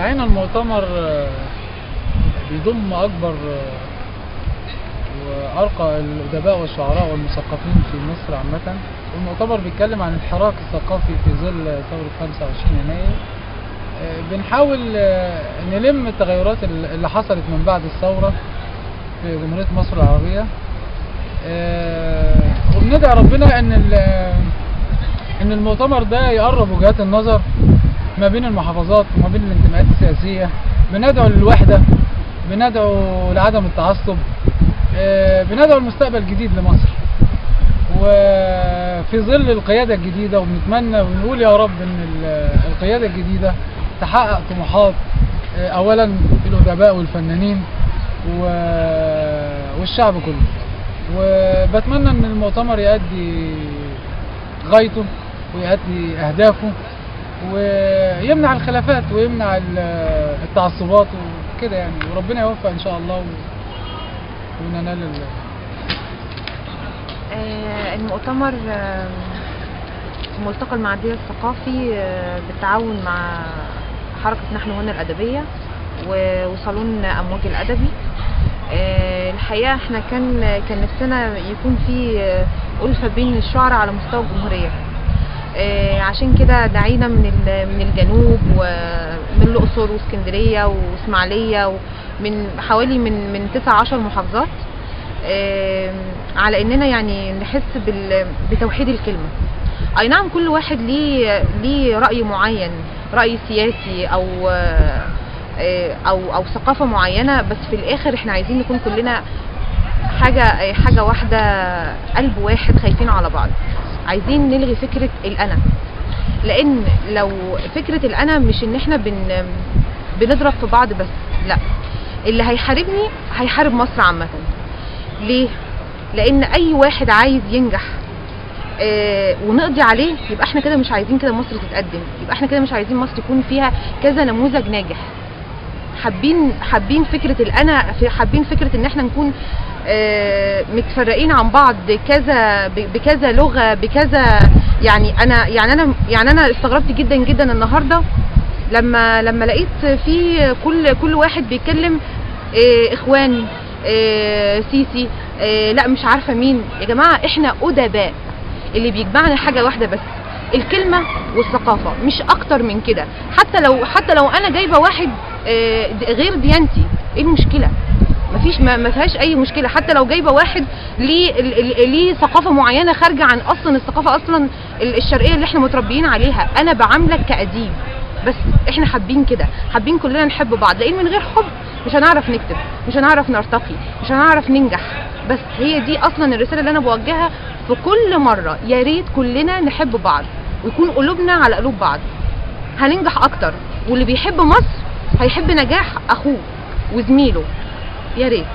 دعينا المؤتمر بيضم أكبر وأرقى الأدباء والشعراء والمثقفين في مصر عامة. والمؤتمر بيتكلم عن الحراك الثقافي في ظل ثورة 25 يناير. بنحاول نلم التغيرات اللي حصلت من بعد الثورة في جمهورية مصر العربية، وبندعي ربنا ان المؤتمر ده يقرب وجهات النظر ما بين المحافظات وما بين الانتماءات السياسية. بندعو للوحدة، بندعو لعدم التعصب، بندعو المستقبل جديد لمصر وفي ظل القيادة الجديدة. وبنتمنى ونقول يا رب ان القيادة الجديدة تحقق طموحات اولا الادباء والفنانين والشعب كله. وبتمنى ان المؤتمر يؤدي غايته ويؤدي اهدافه ويمنع الخلافات ويمنع التعصبات وكده يعني، وربنا يوفق ان شاء الله وننال المؤتمر ملتقى المعدية الثقافي بالتعاون مع حركة نحن هنا الأدبية وصالون أمواج الأدبي. الحقيقة احنا كان نفسنا يكون في ألفة بين الشعراء على مستوى الجمهورية، عشان كده دعينا من الجنوب ومن الأقصر واسكندرية واسماعيلية ومن حوالي من 19 محافظات، على اننا يعني نحس بتوحيد الكلمة. اي نعم كل واحد ليه رأي معين، رأي سياسي او ثقافة معينة، بس في الاخر احنا عايزين نكون كلنا حاجة واحدة، قلب واحد، خايفين على بعض. عايزين نلغي فكرة الأنا، لان لو فكرة الأنا مش ان احنا بنضرب في بعض بس، لا، اللي هيحاربني هيحارب مصر عامة. ليه؟ لان اي واحد عايز ينجح ونقضي عليه، يبقى احنا كده مش عايزين كده مصر تتقدم، يبقى احنا كده مش عايزين مصر يكون فيها كذا نموذج ناجح. حابين فكرة الأنا، حابين فكرة ان احنا نكون متفرقين عن بعض كذا بكذا لغة بكذا. يعني انا استغربت جدا جدا النهارده لما لقيت في كل واحد بيتكلم اخوان، سيسي، لا مش عارفة مين. يا جماعة احنا أدباء، اللي بيجمعنا حاجة واحدة بس، الكلمة والثقافة، مش اكتر من كده. حتى لو انا جايبة واحد غير ديانتي، ايه المشكلة؟ مفيش، ما فيهاش اي مشكلة. حتى لو جايبة واحد ليه ثقافة معينة خارجة عن اصلا الثقافة اصلا الشرقية اللي احنا متربيين عليها، انا بعاملك كأديب. بس احنا حابين كده، حابين كلنا نحب بعض، لان من غير حب مش هنعرف نكتب، مش هنعرف نرتقي، مش هنعرف ننجح. بس هي دي اصلا الرسالة اللي انا بوجهها في كل مرة. يا ريت كلنا نحب بعض ويكون قلوبنا على قلوب بعض، هننجح اكتر. واللي بيحب مصر هيحب نجاح اخوه وزميله. يا ريت.